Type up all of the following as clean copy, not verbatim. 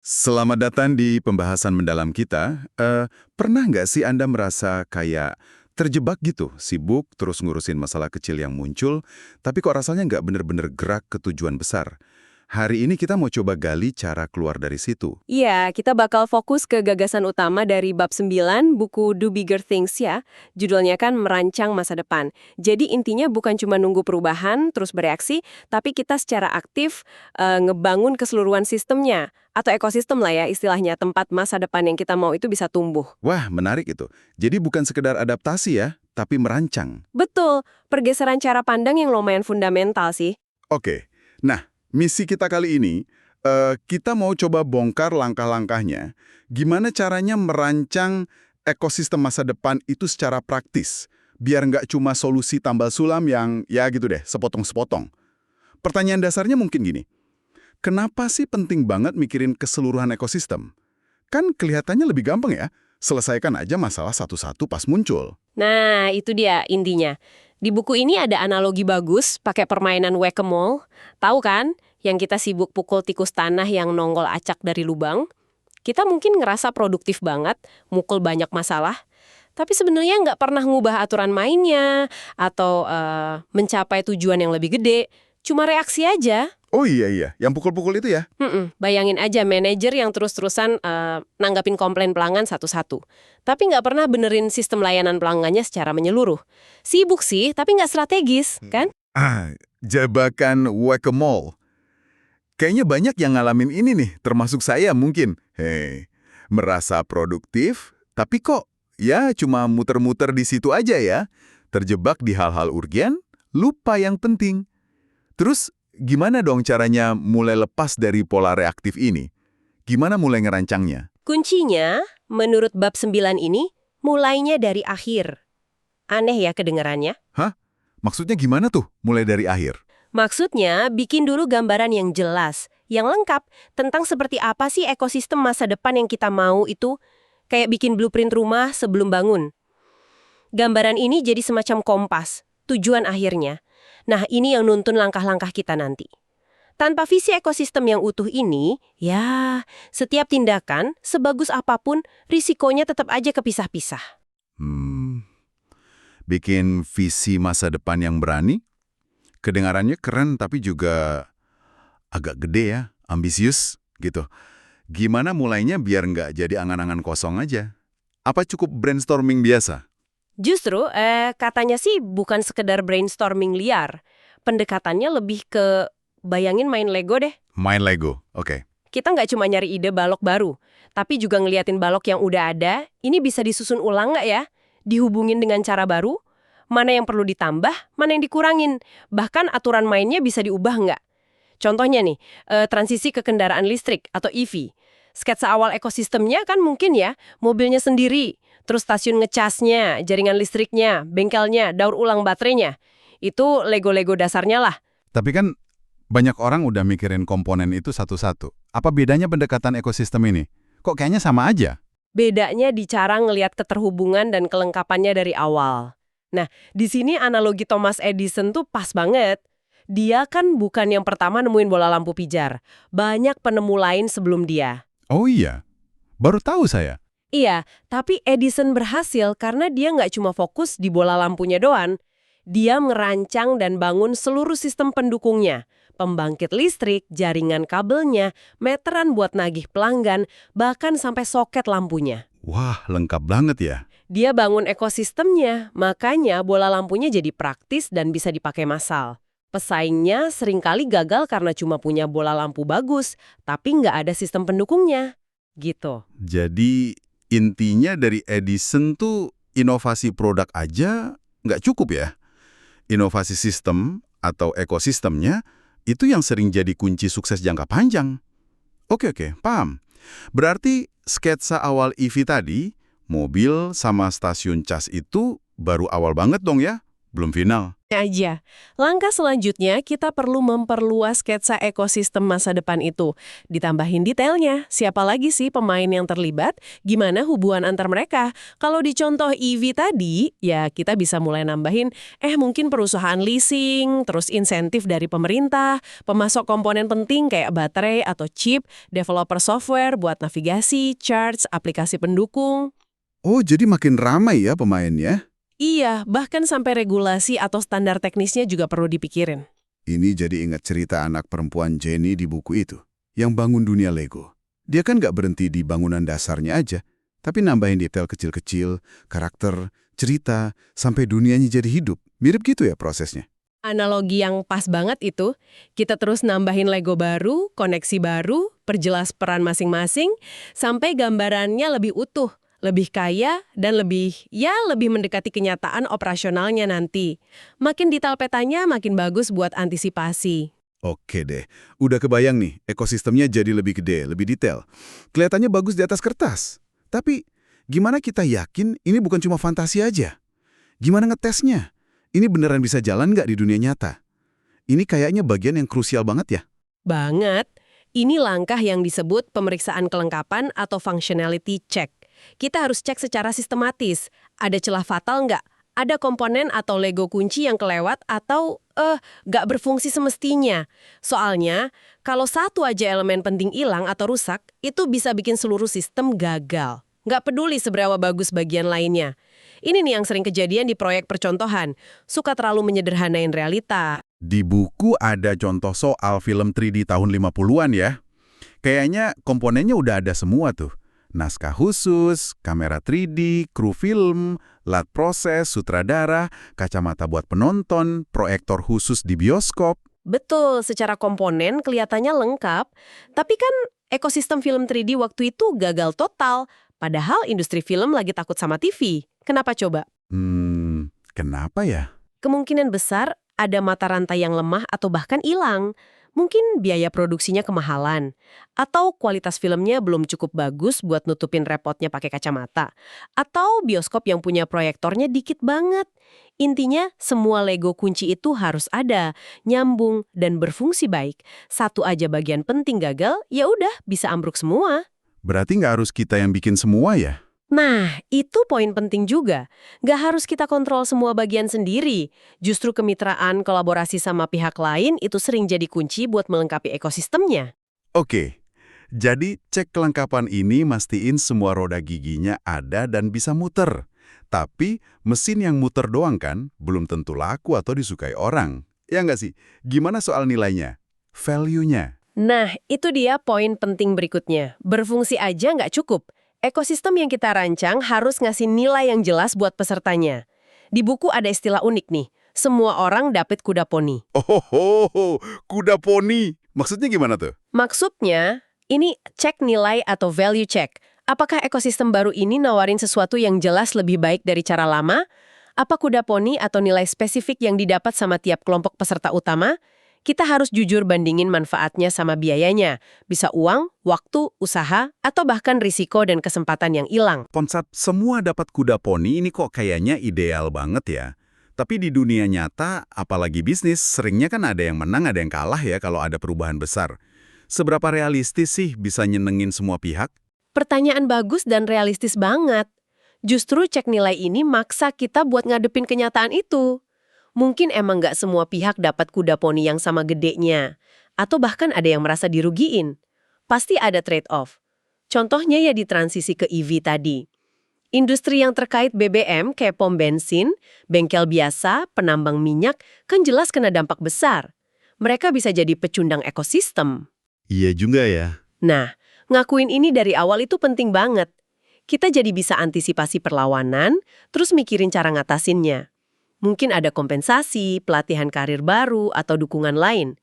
Selamat datang di pembahasan mendalam kita. Pernah nggak sih Anda merasa kayak terjebak gitu, sibuk terus ngurusin masalah kecil yang muncul, tapi kok rasanya nggak bener-bener gerak ke tujuan besar? Hari ini kita mau coba gali cara keluar dari situ. Iya, kita bakal fokus ke gagasan utama dari bab 9 buku Do Bigger Things ya. Judulnya kan merancang masa depan. Jadi intinya bukan cuma nunggu perubahan terus bereaksi, tapi kita secara aktif ngebangun keseluruhan sistemnya. Atau ekosistem lah ya istilahnya, tempat masa depan yang kita mau itu bisa tumbuh. Wah, menarik itu. Jadi bukan sekedar adaptasi ya, tapi merancang. Betul, pergeseran cara pandang yang lumayan fundamental sih. Oke, nah misi kita kali ini, kita mau coba bongkar langkah-langkahnya, gimana caranya merancang ekosistem masa depan itu secara praktis, biar nggak cuma solusi tambal sulam yang ya gitu deh, sepotong-sepotong. Pertanyaan dasarnya mungkin gini, kenapa sih penting banget mikirin keseluruhan ekosistem? Kan kelihatannya lebih gampang ya, selesaikan aja masalah satu-satu pas muncul. Nah, itu dia intinya. Di buku ini ada analogi bagus pakai permainan whack-a-mole. Tahu kan? Yang kita sibuk pukul tikus tanah yang nongol acak dari lubang. Kita mungkin ngerasa produktif banget, mukul banyak masalah. Tapi sebenarnya nggak pernah ngubah aturan mainnya atau mencapai tujuan yang lebih gede. Cuma reaksi aja. Oh iya, yang pukul-pukul itu ya? Bayangin aja manajer yang terus-terusan nanggapin komplain pelanggan satu-satu. Tapi nggak pernah benerin sistem layanan pelanggannya secara menyeluruh. Sibuk sih, tapi nggak strategis, kan? Jebakan whack-a-mole. Kayaknya banyak yang ngalamin ini nih, termasuk saya mungkin. Hei, merasa produktif, tapi kok ya cuma muter-muter di situ aja ya. Terjebak di hal-hal urgen, lupa yang penting. Terus gimana dong caranya mulai lepas dari pola reaktif ini? Gimana mulai ngerancangnya? Kuncinya, menurut bab 9 ini, mulainya dari akhir. Aneh ya kedengarannya? Hah? Maksudnya gimana tuh mulai dari akhir? Maksudnya, bikin dulu gambaran yang jelas, yang lengkap, tentang seperti apa sih ekosistem masa depan yang kita mau itu, kayak bikin blueprint rumah sebelum bangun. Gambaran ini jadi semacam kompas, tujuan akhirnya. Nah, ini yang nuntun langkah-langkah kita nanti. Tanpa visi ekosistem yang utuh ini, ya, setiap tindakan, sebagus apapun, risikonya tetap aja kepisah-pisah. Bikin visi masa depan yang berani? Kedengarannya keren tapi juga agak gede ya, ambisius gitu. Gimana mulainya biar nggak jadi angan-angan kosong aja? Apa cukup brainstorming biasa? Justru, katanya sih bukan sekedar brainstorming liar. Pendekatannya lebih ke bayangin main Lego deh. Main Lego, oke. Kita nggak cuma nyari ide balok baru, tapi juga ngeliatin balok yang udah ada, ini bisa disusun ulang nggak ya? Dihubungin dengan cara baru? Mana yang perlu ditambah, mana yang dikurangin? Bahkan aturan mainnya bisa diubah nggak? Contohnya nih, transisi ke kendaraan listrik atau EV. Sketsa awal ekosistemnya kan mungkin ya, mobilnya sendiri, terus stasiun ngecasnya, jaringan listriknya, bengkelnya, daur ulang baterainya. Itu Lego-Lego dasarnya lah. Tapi kan banyak orang udah mikirin komponen itu satu-satu. Apa bedanya pendekatan ekosistem ini? Kok kayaknya sama aja? Bedanya di cara ngelihat keterhubungan dan kelengkapannya dari awal. Nah, di sini analogi Thomas Edison tuh pas banget. Dia kan bukan yang pertama nemuin bola lampu pijar. Banyak penemu lain sebelum dia. Oh iya, baru tahu saya. Iya, tapi Edison berhasil karena dia nggak cuma fokus di bola lampunya doang. Dia merancang dan bangun seluruh sistem pendukungnya. Pembangkit listrik, jaringan kabelnya, meteran buat nagih pelanggan, bahkan sampai soket lampunya. Wah, lengkap banget ya. Dia bangun ekosistemnya, makanya bola lampunya jadi praktis dan bisa dipakai massal. Pesaingnya seringkali gagal karena cuma punya bola lampu bagus, tapi nggak ada sistem pendukungnya. Gitu. Jadi intinya dari Edison tuh inovasi produk aja nggak cukup ya. Inovasi sistem atau ekosistemnya itu yang sering jadi kunci sukses jangka panjang. Oke, paham. Berarti sketsa awal EV tadi, mobil sama stasiun cas itu baru awal banget dong ya belum final. Aja. Langkah selanjutnya, kita perlu memperluas sketsa ekosistem masa depan itu. Ditambahin detailnya, siapa lagi sih pemain yang terlibat, gimana hubungan antar mereka. Kalau di contoh EV tadi, ya kita bisa mulai nambahin, mungkin perusahaan leasing, terus insentif dari pemerintah, pemasok komponen penting kayak baterai atau chip, developer software buat navigasi, charts, aplikasi pendukung. Oh, jadi makin ramai ya pemainnya? Iya, bahkan sampai regulasi atau standar teknisnya juga perlu dipikirin. Ini jadi ingat cerita anak perempuan Jenny di buku itu, yang bangun dunia Lego. Dia kan nggak berhenti di bangunan dasarnya aja, tapi nambahin detail kecil-kecil, karakter, cerita, sampai dunianya jadi hidup. Mirip gitu ya prosesnya? Analogi yang pas banget itu, kita terus nambahin Lego baru, koneksi baru, perjelas peran masing-masing, sampai gambarannya lebih utuh, lebih kaya, dan lebih mendekati kenyataan operasionalnya nanti. Makin detail petanya, makin bagus buat antisipasi. Oke deh, udah kebayang nih, ekosistemnya jadi lebih gede, lebih detail. Kelihatannya bagus di atas kertas. Tapi, gimana kita yakin ini bukan cuma fantasi aja? Gimana ngetesnya? Ini beneran bisa jalan nggak di dunia nyata? Ini kayaknya bagian yang krusial banget ya? Banget. Ini langkah yang disebut pemeriksaan kelengkapan atau functionality check. Kita harus cek secara sistematis. Ada celah fatal nggak? Ada komponen atau Lego kunci yang kelewat atau nggak berfungsi semestinya. Soalnya, kalau satu aja elemen penting hilang atau rusak, itu bisa bikin seluruh sistem gagal. Nggak peduli seberapa bagus bagian lainnya. Ini nih yang sering kejadian di proyek percontohan. Suka terlalu menyederhanain realita. Di buku ada contoh soal film 3D tahun 50-an ya. Kayaknya komponennya udah ada semua tuh. Naskah khusus, kamera 3D, kru film, lat proses, sutradara, kacamata buat penonton, proyektor khusus di bioskop. Betul, secara komponen kelihatannya lengkap. Tapi kan ekosistem film 3D waktu itu gagal total. Padahal industri film lagi takut sama TV. Kenapa coba? Kenapa ya? Kemungkinan besar ada mata rantai yang lemah atau bahkan hilang. Mungkin biaya produksinya kemahalan. Atau kualitas filmnya belum cukup bagus buat nutupin repotnya pakai kacamata. Atau bioskop yang punya proyektornya dikit banget. Intinya, semua Lego kunci itu harus ada, nyambung, dan berfungsi baik. Satu aja bagian penting gagal, ya udah bisa ambruk semua. Berarti nggak harus kita yang bikin semua ya? Nah, itu poin penting juga. Nggak harus kita kontrol semua bagian sendiri. Justru kemitraan, kolaborasi sama pihak lain itu sering jadi kunci buat melengkapi ekosistemnya. Oke, jadi cek kelengkapan ini mastiin semua roda giginya ada dan bisa muter. Tapi mesin yang muter doang kan belum tentu laku atau disukai orang. Ya nggak sih? Gimana soal nilainya? Value-nya? Nah, itu dia poin penting berikutnya. Berfungsi aja nggak cukup. Ekosistem yang kita rancang harus ngasih nilai yang jelas buat pesertanya. Di buku ada istilah unik nih, semua orang dapat kuda poni. Oh, kuda poni. Maksudnya gimana tuh? Maksudnya, ini cek nilai atau value check. Apakah ekosistem baru ini nawarin sesuatu yang jelas lebih baik dari cara lama? Apa kuda poni atau nilai spesifik yang didapat sama tiap kelompok peserta utama? Kita harus jujur bandingin manfaatnya sama biayanya. Bisa uang, waktu, usaha, atau bahkan risiko dan kesempatan yang hilang. Konsep semua dapat kuda poni ini kok kayaknya ideal banget ya. Tapi di dunia nyata, apalagi bisnis, seringnya kan ada yang menang, ada yang kalah ya kalau ada perubahan besar. Seberapa realistis sih bisa nyenengin semua pihak? Pertanyaan bagus dan realistis banget. Justru cek nilai ini maksa kita buat ngadepin kenyataan itu. Mungkin emang nggak semua pihak dapat kuda poni yang sama gedenya. Atau bahkan ada yang merasa dirugiin. Pasti ada trade-off. Contohnya ya di transisi ke EV tadi. Industri yang terkait BBM kayak pom bensin, bengkel biasa, penambang minyak, kan jelas kena dampak besar. Mereka bisa jadi pecundang ekosistem. Iya juga ya. Nah, ngakuin ini dari awal itu penting banget. Kita jadi bisa antisipasi perlawanan, terus mikirin cara ngatasinnya. Mungkin ada kompensasi, pelatihan karir baru, atau dukungan lain.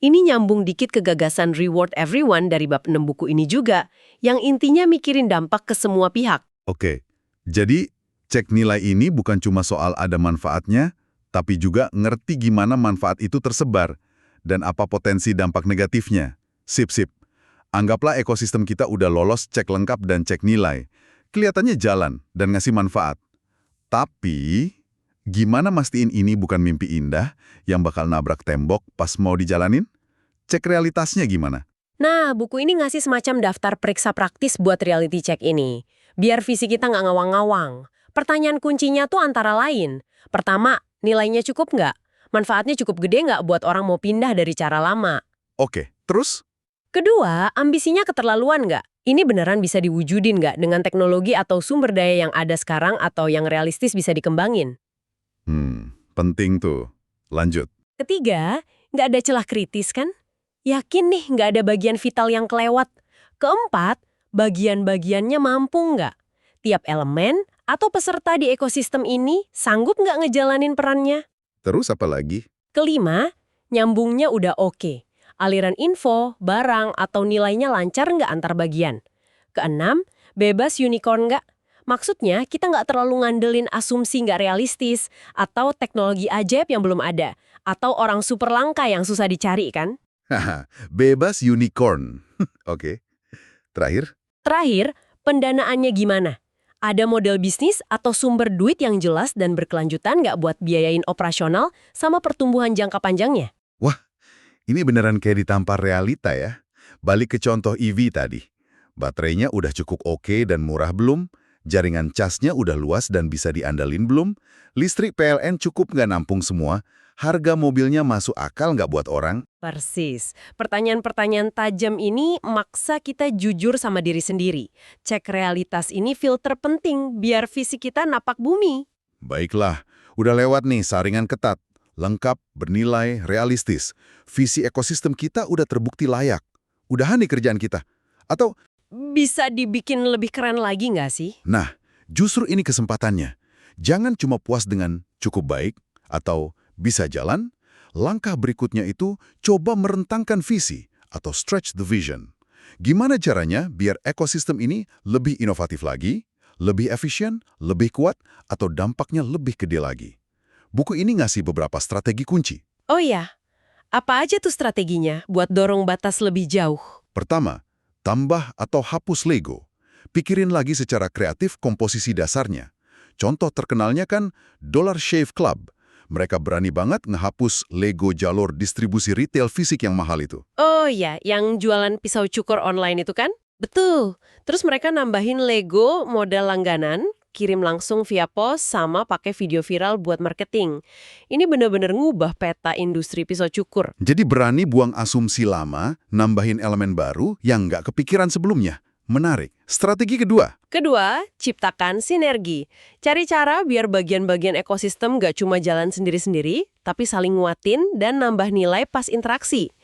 Ini nyambung dikit ke gagasan Reward Everyone dari bab 6 buku ini juga, yang intinya mikirin dampak ke semua pihak. Oke, jadi cek nilai ini bukan cuma soal ada manfaatnya, tapi juga ngerti gimana manfaat itu tersebar, dan apa potensi dampak negatifnya. Sip. Anggaplah ekosistem kita udah lolos cek lengkap dan cek nilai. Kelihatannya jalan dan ngasih manfaat. Tapi Gimana mastiin ini bukan mimpi indah yang bakal nabrak tembok pas mau dijalanin? Cek realitasnya gimana? Nah, buku ini ngasih semacam daftar periksa praktis buat reality check ini. Biar visi kita nggak ngawang-ngawang. Pertanyaan kuncinya tuh antara lain. Pertama, nilainya cukup nggak? Manfaatnya cukup gede nggak buat orang mau pindah dari cara lama? Oke, terus? Kedua, ambisinya keterlaluan nggak? Ini beneran bisa diwujudin nggak dengan teknologi atau sumber daya yang ada sekarang atau yang realistis bisa dikembangin? Penting tuh. Lanjut. Ketiga, nggak ada celah kritis kan? Yakin nih nggak ada bagian vital yang kelewat. Keempat, bagian-bagiannya mampu nggak? Tiap elemen atau peserta di ekosistem ini sanggup nggak ngejalanin perannya? Terus apa lagi? Kelima, nyambungnya udah oke. Aliran info, barang, atau nilainya lancar nggak antar bagian? Keenam, bebas unicorn nggak? Maksudnya, kita nggak terlalu ngandelin asumsi nggak realistis, atau teknologi ajaib yang belum ada, atau orang super langka yang susah dicari kan? Haha, bebas unicorn. Oke. Terakhir? Terakhir, pendanaannya gimana? Ada model bisnis atau sumber duit yang jelas dan berkelanjutan nggak buat biayain operasional sama pertumbuhan jangka panjangnya? Wah, ini beneran kayak ditampar realita ya. Balik ke contoh EV tadi. Baterainya udah cukup oke dan murah belum? Jaringan casnya udah luas dan bisa diandalin belum? Listrik PLN cukup nggak nampung semua? Harga mobilnya masuk akal nggak buat orang? Persis. Pertanyaan-pertanyaan tajam ini maksa kita jujur sama diri sendiri. Cek realitas ini filter penting biar visi kita napak bumi. Baiklah, udah lewat nih saringan ketat. Lengkap, bernilai, realistis. Visi ekosistem kita udah terbukti layak. Udahan nih kerjaan kita. Atau, Bisa dibikin lebih keren lagi nggak sih? nah, justru ini kesempatannya. Jangan cuma puas dengan cukup baik atau bisa jalan. Langkah berikutnya itu coba merentangkan visi atau stretch the vision. Gimana caranya biar ekosistem ini lebih inovatif lagi, lebih efisien, lebih kuat, atau dampaknya lebih gede lagi? Buku ini ngasih beberapa strategi kunci. Oh iya, apa aja tuh strateginya buat dorong batas lebih jauh? Pertama, tambah atau hapus Lego. Pikirin lagi secara kreatif komposisi dasarnya. Contoh terkenalnya kan Dollar Shave Club. Mereka berani banget ngehapus Lego jalur distribusi retail fisik yang mahal itu. Oh iya, yang jualan pisau cukur online itu kan? Betul. Terus mereka nambahin Lego model langganan, kirim langsung via pos, sama pakai video viral buat marketing. Ini bener-bener ngubah peta industri pisau cukur. Jadi berani buang asumsi lama, nambahin elemen baru yang nggak kepikiran sebelumnya. Menarik. Strategi kedua. Kedua, ciptakan sinergi. Cari cara biar bagian-bagian ekosistem nggak cuma jalan sendiri-sendiri, tapi saling nguatin dan nambah nilai pas interaksi.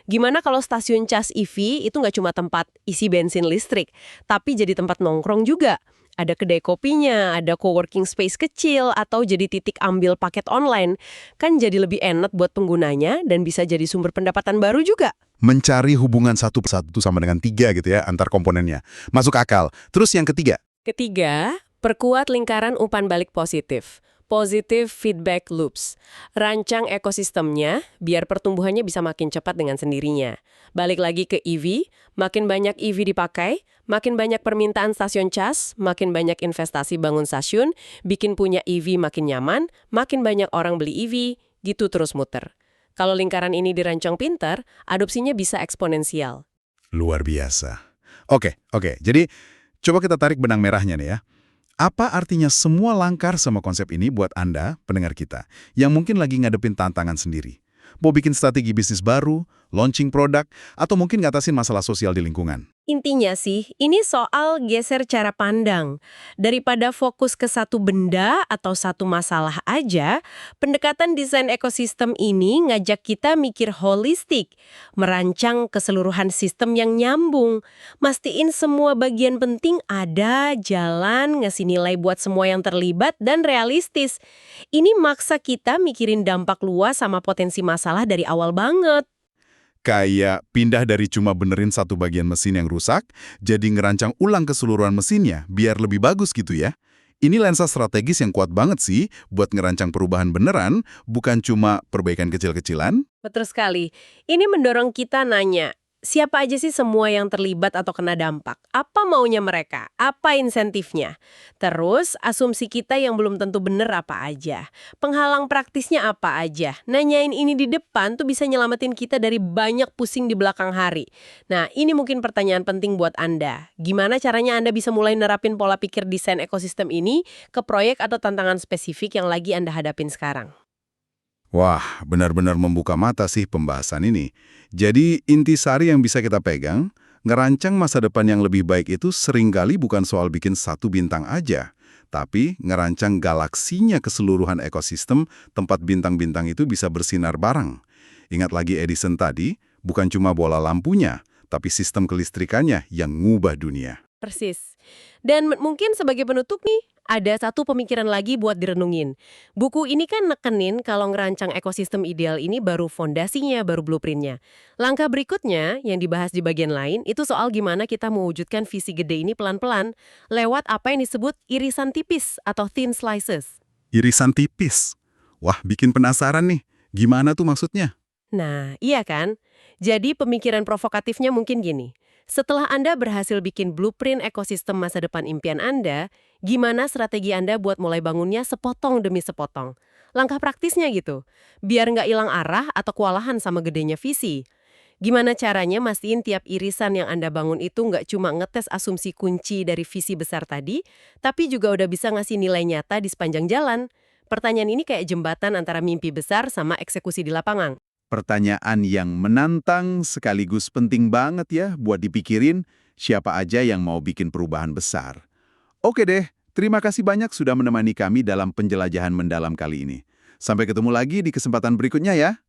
Gimana kalau stasiun cas EV itu nggak cuma tempat isi bensin listrik, tapi jadi tempat nongkrong juga? Ada kedai kopinya, ada coworking space kecil, atau jadi titik ambil paket online. Kan jadi lebih enak buat penggunanya dan bisa jadi sumber pendapatan baru juga. Mencari hubungan satu persatu sama dengan tiga gitu ya, antar komponennya. Masuk akal. Terus yang ketiga. Ketiga, perkuat lingkaran umpan balik positif. Positive feedback loops. Rancang ekosistemnya biar pertumbuhannya bisa makin cepat dengan sendirinya. Balik lagi ke EV, makin banyak EV dipakai, makin banyak permintaan stasiun cas, makin banyak investasi bangun stasiun, bikin punya EV makin nyaman, makin banyak orang beli EV, gitu terus muter. Kalau lingkaran ini dirancang pintar, adopsinya bisa eksponensial. Luar biasa. Oke. Jadi, coba kita tarik benang merahnya nih ya. Apa artinya semua langkar sama konsep ini buat Anda, pendengar kita, yang mungkin lagi ngadepin tantangan sendiri? Mau bikin strategi bisnis baru, launching produk, atau mungkin ngatasin masalah sosial di lingkungan? Intinya sih, ini soal geser cara pandang. Daripada fokus ke satu benda atau satu masalah aja, pendekatan desain ekosistem ini ngajak kita mikir holistik, merancang keseluruhan sistem yang nyambung, mastiin semua bagian penting ada, jalan, ngasih nilai buat semua yang terlibat, dan realistis. Ini maksa kita mikirin dampak luas sama potensi masalah dari awal banget. Kayak pindah dari cuma benerin satu bagian mesin yang rusak, jadi ngerancang ulang keseluruhan mesinnya biar lebih bagus gitu ya. Ini lensa strategis yang kuat banget sih buat ngerancang perubahan beneran, bukan cuma perbaikan kecil-kecilan. Betul sekali. Ini mendorong kita nanya, Siapa aja sih semua yang terlibat atau kena dampak? Apa maunya mereka? Apa insentifnya? Terus, asumsi kita yang belum tentu bener apa aja? Penghalang praktisnya apa aja? Nanyain ini di depan tuh bisa nyelamatin kita dari banyak pusing di belakang hari. Nah, ini mungkin pertanyaan penting buat Anda. Gimana caranya Anda bisa mulai nerapin pola pikir desain ekosistem ini ke proyek atau tantangan spesifik yang lagi Anda hadapin sekarang? Wah, benar-benar membuka mata sih pembahasan ini. Jadi, intisari yang bisa kita pegang, ngerancang masa depan yang lebih baik itu seringkali bukan soal bikin satu bintang aja, tapi ngerancang galaksinya keseluruhan ekosistem tempat bintang-bintang itu bisa bersinar bareng. Ingat lagi Edison tadi, bukan cuma bola lampunya, tapi sistem kelistrikannya yang ngubah dunia. Persis. Dan mungkin sebagai penutup nih, ada satu pemikiran lagi buat direnungin. Buku ini kan nekenin kalau ngerancang ekosistem ideal ini baru fondasinya, baru blueprintnya. Langkah berikutnya yang dibahas di bagian lain itu soal gimana kita mewujudkan visi gede ini pelan-pelan lewat apa yang disebut irisan tipis atau thin slices. Irisan tipis. Wah, bikin penasaran nih. Gimana tuh maksudnya? Nah, iya kan? Jadi pemikiran provokatifnya mungkin gini. Setelah Anda berhasil bikin blueprint ekosistem masa depan impian Anda, gimana strategi Anda buat mulai bangunnya sepotong demi sepotong? Langkah praktisnya gitu, biar nggak hilang arah atau kewalahan sama gedenya visi. Gimana caranya mastiin tiap irisan yang Anda bangun itu nggak cuma ngetes asumsi kunci dari visi besar tadi, tapi juga udah bisa ngasih nilai nyata di sepanjang jalan? Pertanyaan ini kayak jembatan antara mimpi besar sama eksekusi di lapangan. Pertanyaan yang menantang sekaligus penting banget ya buat dipikirin siapa aja yang mau bikin perubahan besar. Oke deh, terima kasih banyak sudah menemani kami dalam penjelajahan mendalam kali ini. Sampai ketemu lagi di kesempatan berikutnya ya.